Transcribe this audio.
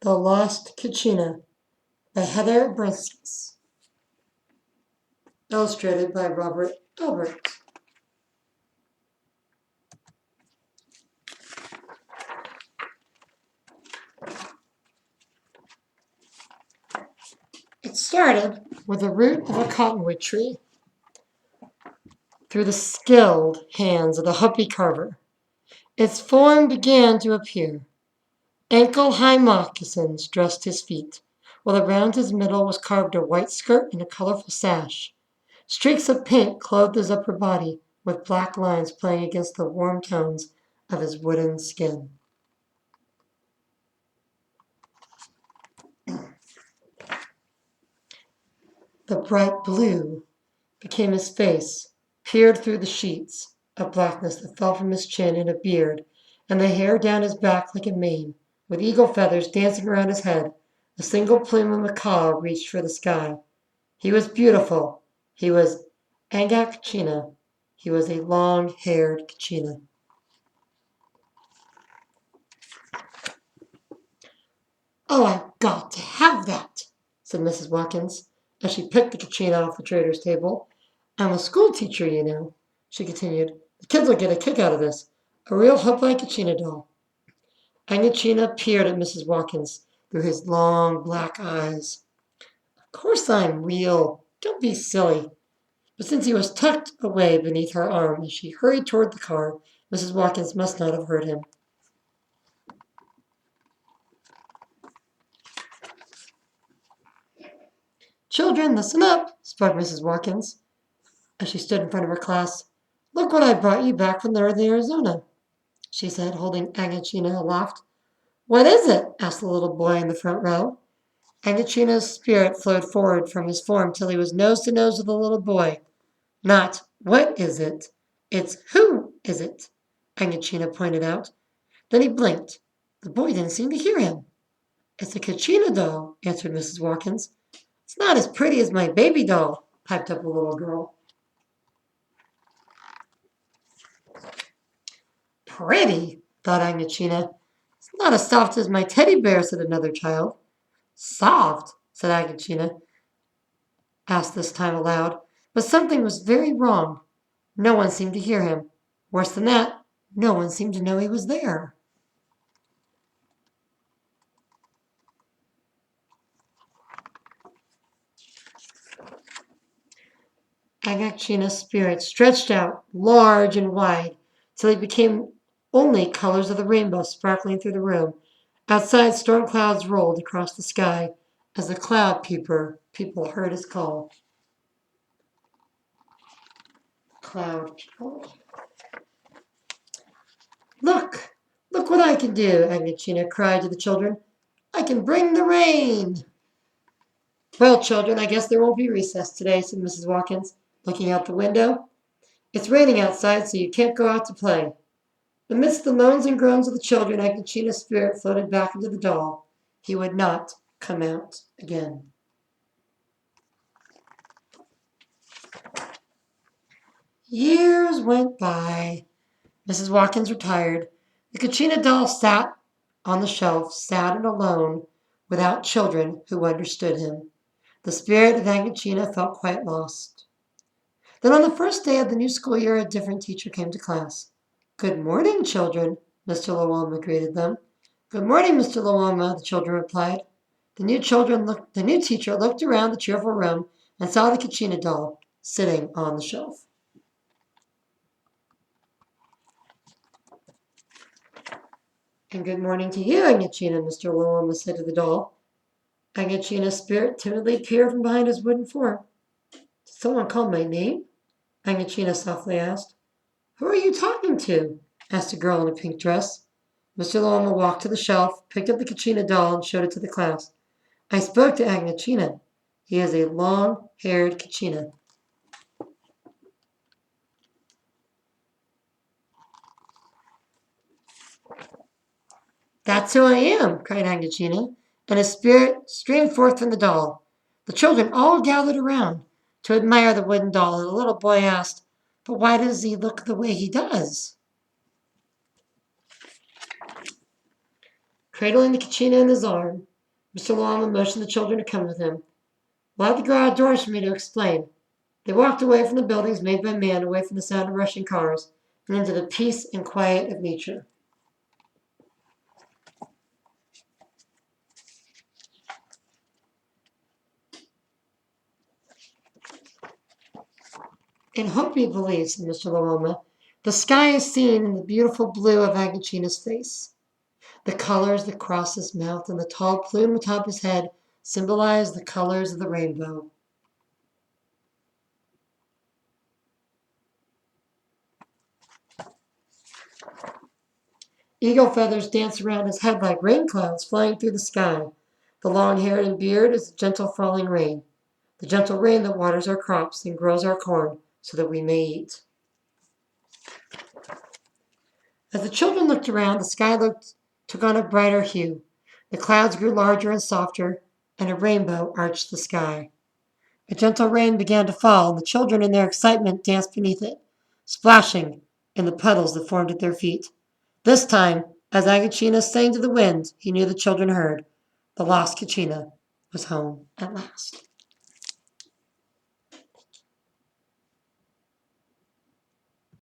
The Lost Kachina by Heather Irbinskas. Illustrated by Robert Albert. It started with the root of a cottonwood tree through the skilled hands of the Hopi carver. Its form began to appear. Ankle-high moccasins dressed his feet, while around his middle was carved a white skirt and a colorful sash. Streaks of pink clothed his upper body, with black lines playing against the warm tones of his wooden skin. The bright blue became his face, peered through the sheets of blackness that fell from his chin in a beard, and the hair down his back like a mane, with eagle feathers dancing around his head. A single plume of macaw reached for the sky. He was beautiful. He was Kachina. He was a long-haired Kachina. "Oh, I've got to have that," said Mrs. Watkins, as she picked the Kachina off the trader's table. "I'm a school teacher, you know," she continued. "The kids will get a kick out of this. A real Hopi Kachina doll." Kachina peered at Mrs. Watkins through his long black eyes. "Of course I'm real. Don't be silly." But since he was tucked away beneath her arm as she hurried toward the car, Mrs. Watkins must not have heard him. "Children, listen up," spoke Mrs. Watkins, as she stood in front of her class. "Look what I brought you back from Northern Arizona," she said, holding Kachina aloft. "What is it?" asked the little boy in the front row. Kachina's spirit flowed forward from his form till he was nose to nose with the little boy. "Not what is it? It's who is it?" Kachina pointed out. Then he blinked. The boy didn't seem to hear him. "It's a Kachina doll," answered Mrs. Watkins. "It's not as pretty as my baby doll," piped up a little girl. "Pretty," thought Kachina. "It's not as soft as my teddy bear," said another child. "Soft?" said Kachina, asked this time aloud. But something was very wrong. No one seemed to hear him. Worse than that, no one seemed to know he was there. Kachina's spirit stretched out, large and wide, till he became only colors of the rainbow sparkling through the room. Outside, storm clouds rolled across the sky as the cloud people heard his call. Cloud people. "Look! Look what I can do!" Kachina cried to the children. "I can bring the rain!" "Well, children, I guess there won't be recess today," said Mrs. Watkins, looking out the window. "It's raining outside, so you can't go out to play." Amidst the moans and groans of the children, Kachina's spirit floated back into the doll. He would not come out again. Years went by. Mrs. Watkins retired. The Kachina doll sat on the shelf, sad and alone, without children who understood him. The spirit of Kachina felt quite lost. Then on the first day of the new school year, a different teacher came to class. "Good morning, children," Mr. Lawama greeted them. "Good morning, Mr. Lawama," the children replied. The new teacher looked around the cheerful room and saw the Kachina doll sitting on the shelf. "And good morning to you, Kachina," Mr. Lawama said to the doll. Kachina's spirit timidly peered from behind his wooden form. "Did someone call my name?" Kachina softly asked. "Who are you talking to?" asked a girl in a pink dress. Mr. Lawama walked to the shelf, picked up the Kachina doll, and showed it to the class. "I spoke to Kachina. He is a long-haired Kachina." "That's who I am," cried Kachina, and his spirit streamed forth from the doll. The children all gathered around to admire the wooden doll, and the little boy asked, "But why does he look the way he does?" Cradling the Kachina in his arm, Mr. Longman motioned the children to come with him. We'll have to go outdoors for me to explain. They walked away from the buildings made by man, away from the sound of rushing cars, and into the peace and quiet of nature. In Hopi belief, said Mr. Lawoma, the sky is seen in the beautiful blue of Agachina's face. The colors that cross his mouth and the tall plume atop his head symbolize the colors of the rainbow. Eagle feathers dance around his head like rain clouds flying through the sky. The long hair and beard is gentle falling rain, the gentle rain that waters our crops and grows our corn so that we may eat. As the children looked around, the sky took on a brighter hue. The clouds grew larger and softer, and a rainbow arched the sky. A gentle rain began to fall, and the children in their excitement danced beneath it, splashing in the puddles that formed at their feet. This time, as Agachina sang to the wind, he knew the children heard. The lost Kachina was home at last.